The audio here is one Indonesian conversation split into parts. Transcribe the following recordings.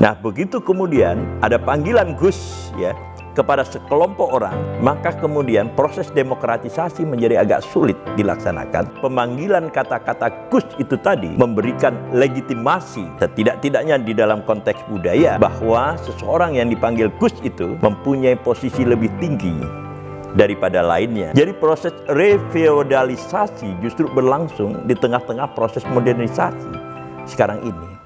Nah, begitu kemudian ada panggilan Gus ya kepada sekelompok orang, maka kemudian proses demokratisasi menjadi agak sulit dilaksanakan. Pemanggilan kata-kata Gus itu tadi memberikan legitimasi setidak-tidaknya di dalam konteks budaya bahwa seseorang yang dipanggil Gus itu mempunyai posisi lebih tinggi daripada lainnya. Jadi proses refeodalisasi justru berlangsung di tengah-tengah proses modernisasi sekarang ini.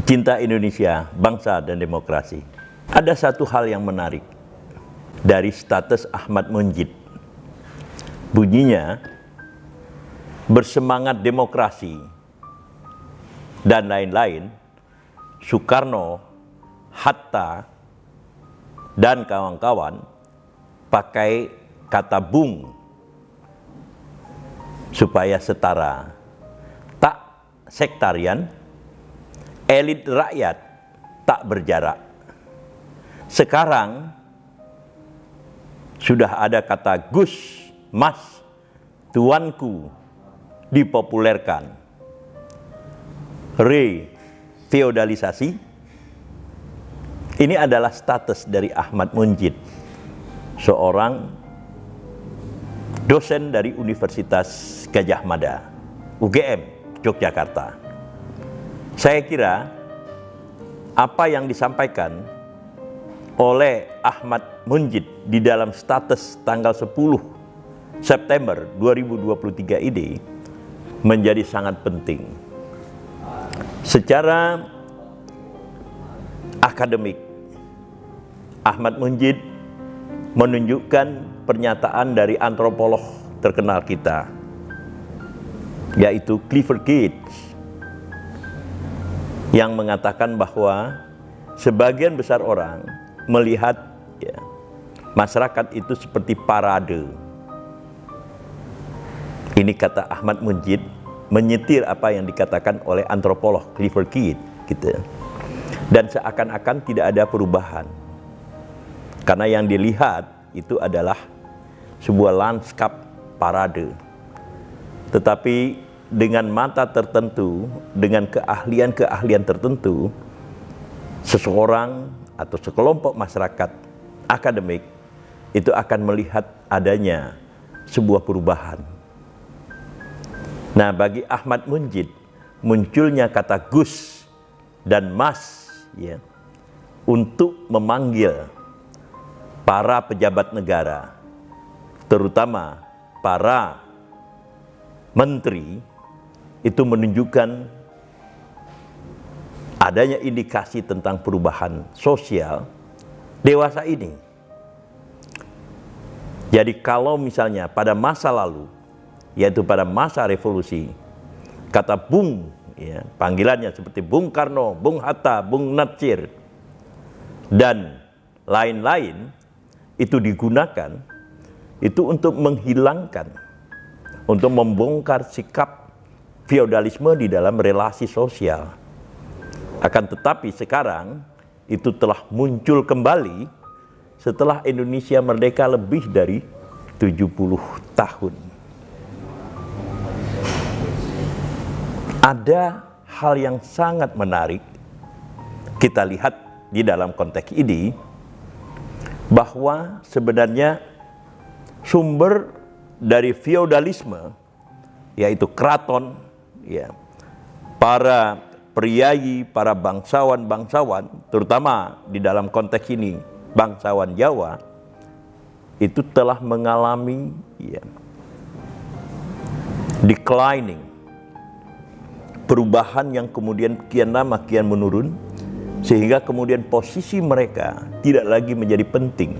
Pecinta Indonesia, bangsa dan demokrasi. Ada satu hal yang menarik dari status Ahmad Munjid. Bunyinya, bersemangat demokrasi dan lain-lain, Soekarno, Hatta, dan kawan-kawan pakai kata bung supaya setara. Tak sektarian, elit rakyat tak berjarak. Sekarang sudah ada kata Gus, Mas, Tuanku dipopulerkan. Refeodalisasi ini adalah status dari Ahmad Munjid, seorang dosen dari Universitas Gadjah Mada, UGM, Yogyakarta. Saya kira apa yang disampaikan oleh Ahmad Munjid di dalam status tanggal 10 September 2023 ini menjadi sangat penting. Secara akademik, Ahmad Munjid menunjukkan pernyataan dari antropolog terkenal kita, yaitu Clifford Geertz, yang mengatakan bahwa sebagian besar orang melihat ya, masyarakat itu seperti parade. Ini kata Ahmad Munjid menyetir apa yang dikatakan oleh antropolog Clifford Geertz gitu. Dan seakan-akan tidak ada perubahan. Karena yang dilihat itu adalah sebuah lanskap parade. Tetapi dengan mata tertentu, dengan keahlian-keahlian tertentu, seseorang atau sekelompok masyarakat akademik itu akan melihat adanya sebuah perubahan. Nah, bagi Ahmad Munjid, munculnya kata Gus dan Mas ya, untuk memanggil para pejabat negara, terutama para menteri, itu menunjukkan adanya indikasi tentang perubahan sosial dewasa ini. Jadi kalau misalnya pada masa lalu, yaitu pada masa revolusi, kata Bung, ya, panggilannya seperti Bung Karno, Bung Hatta, Bung Natsir, dan lain-lain, itu digunakan itu untuk menghilangkan, untuk membongkar sikap feodalisme di dalam relasi sosial. Akan tetapi sekarang itu telah muncul kembali setelah Indonesia merdeka lebih dari 70 tahun. Ada hal yang sangat menarik kita lihat di dalam konteks ini, bahwa sebenarnya sumber dari feodalisme, yaitu keraton, ya, para priayi, para bangsawan-bangsawan, terutama di dalam konteks ini bangsawan Jawa, itu telah mengalami ya, declining, perubahan yang kemudian kian lama kian menurun, sehingga kemudian posisi mereka tidak lagi menjadi penting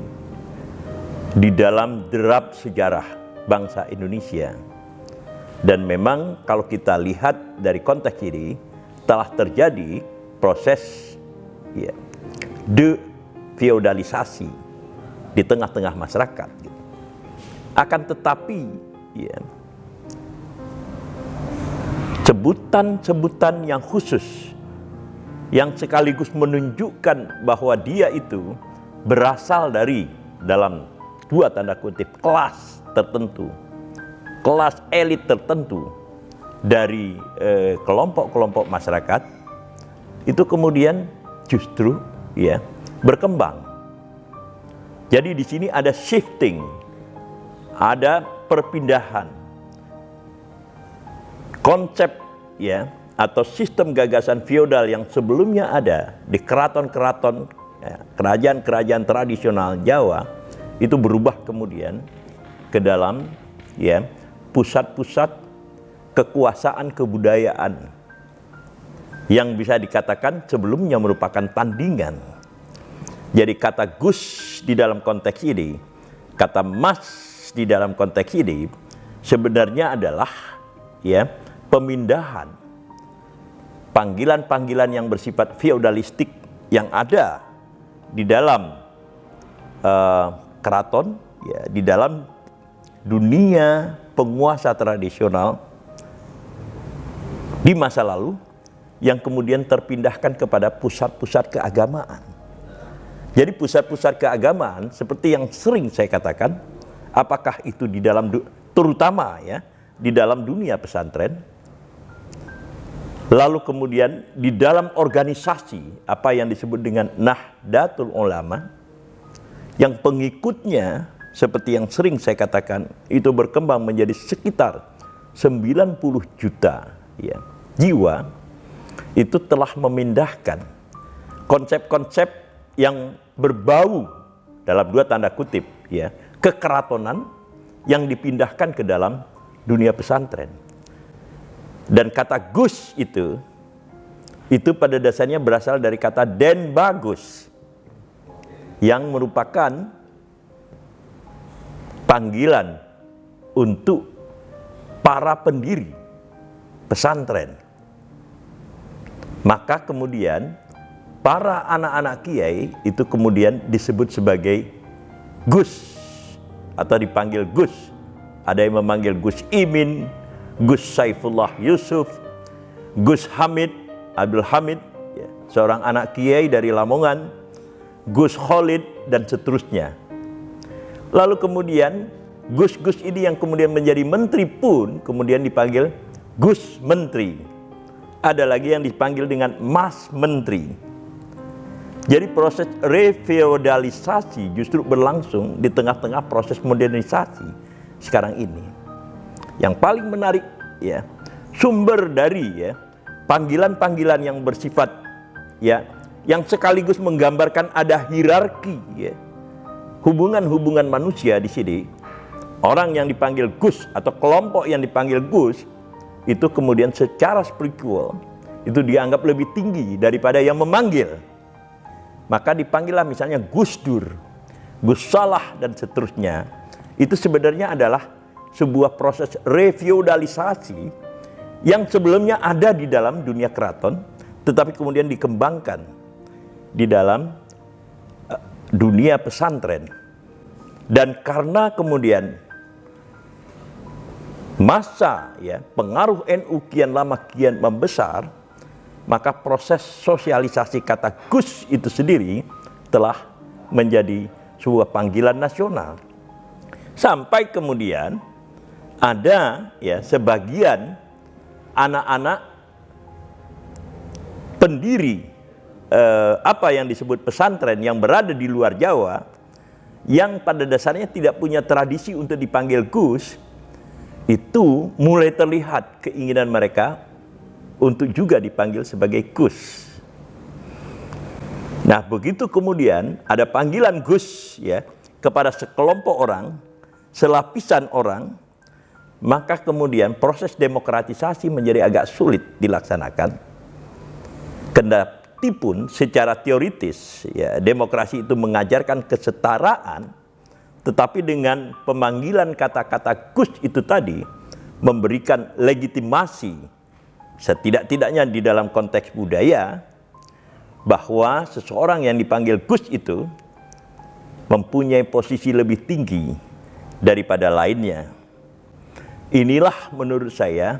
di dalam derap sejarah bangsa Indonesia. Dan memang kalau kita lihat dari konteks ini, telah terjadi proses ya, de-feodalisasi di tengah-tengah masyarakat. Akan tetapi ya, sebutan-sebutan yang khusus, yang sekaligus menunjukkan bahwa dia itu berasal dari dalam dua tanda kutip kelas tertentu, kelas elit tertentu dari kelompok-kelompok masyarakat, itu kemudian justru ya berkembang. Jadi di sini ada shifting, ada perpindahan konsep ya atau sistem gagasan feodal yang sebelumnya ada di keraton-keraton, ya, kerajaan-kerajaan tradisional Jawa, itu berubah kemudian ke dalam ya pusat-pusat kekuasaan kebudayaan yang bisa dikatakan sebelumnya merupakan tandingan. Jadi kata Gus di dalam konteks ini, kata Mas di dalam konteks ini sebenarnya adalah ya pemindahan panggilan-panggilan yang bersifat feodalistik yang ada di dalam keraton, ya, di dalam dunia penguasa tradisional di masa lalu, yang kemudian terpindahkan kepada pusat-pusat keagamaan. Jadi pusat-pusat keagamaan seperti yang sering saya katakan, apakah itu di dalam terutama ya di dalam dunia pesantren, lalu kemudian di dalam organisasi apa yang disebut dengan Nahdlatul Ulama, yang pengikutnya seperti yang sering saya katakan itu berkembang menjadi sekitar 90 juta ya, jiwa, itu telah memindahkan konsep-konsep yang berbau dalam dua tanda kutip ya kekeratonan yang dipindahkan ke dalam dunia pesantren. Dan kata Gus itu pada dasarnya berasal dari kata Den Bagus yang merupakan panggilan untuk para pendiri pesantren. Maka kemudian para anak-anak kiai itu kemudian disebut sebagai Gus atau dipanggil Gus. Ada yang memanggil Gus Imin, Gus Saifullah Yusuf, Gus Hamid, Abdul Hamid, ya, seorang anak kiai dari Lamongan, Gus Khalid, dan seterusnya. Lalu kemudian Gus-Gus ini yang kemudian menjadi menteri pun kemudian dipanggil Gus Menteri. Ada lagi yang dipanggil dengan Mas Menteri. Jadi proses refeodalisasi justru berlangsung di tengah-tengah proses modernisasi sekarang ini. Yang paling menarik ya, sumber dari ya panggilan-panggilan yang bersifat ya yang sekaligus menggambarkan ada hierarki ya. Hubungan-hubungan manusia di sini. Orang yang dipanggil Gus atau kelompok yang dipanggil Gus itu kemudian secara spiritual itu dianggap lebih tinggi daripada yang memanggil. Maka dipanggillah misalnya Gus Dur, Gus Salah, dan seterusnya. Itu sebenarnya adalah sebuah proses refeudalisasi yang sebelumnya ada di dalam dunia keraton, tetapi kemudian dikembangkan di dalam dunia pesantren. Dan karena kemudian masa ya pengaruh NU kian lama kian membesar, maka proses sosialisasi kata Gus itu sendiri telah menjadi sebuah panggilan nasional. Sampai kemudian ada ya sebagian anak-anak pendiri apa yang disebut pesantren yang berada di luar Jawa, yang pada dasarnya tidak punya tradisi untuk dipanggil Gus, itu mulai terlihat keinginan mereka untuk juga dipanggil sebagai Gus. Nah, begitu kemudian ada panggilan Gus ya kepada sekelompok orang, selapisan orang, maka kemudian proses demokratisasi menjadi agak sulit dilaksanakan. Kendati pun secara teoritis ya demokrasi itu mengajarkan kesetaraan, tetapi dengan pemanggilan kata-kata Gus itu tadi memberikan legitimasi setidak-tidaknya di dalam konteks budaya bahwa seseorang yang dipanggil Gus itu mempunyai posisi lebih tinggi daripada lainnya. Inilah menurut saya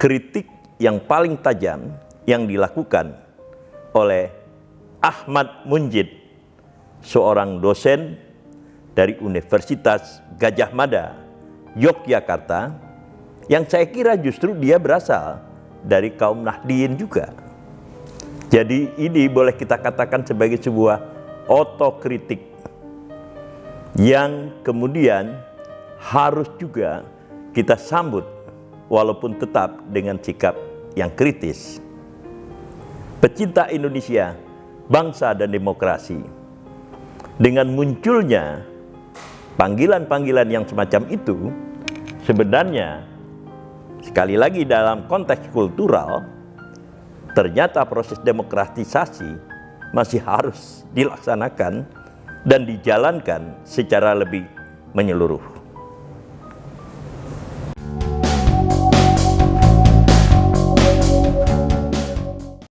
kritik yang paling tajam yang dilakukan oleh Ahmad Munjid, seorang dosen dari Universitas Gadjah Mada, Yogyakarta, yang saya kira justru dia berasal dari kaum Nahdliyin juga. Jadi ini boleh kita katakan sebagai sebuah otokritik yang kemudian harus juga kita sambut walaupun tetap dengan sikap yang kritis. Pecinta Indonesia, bangsa dan demokrasi, dengan munculnya panggilan-panggilan yang semacam itu, sebenarnya sekali lagi dalam konteks kultural, ternyata proses demokratisasi masih harus dilaksanakan dan dijalankan secara lebih menyeluruh.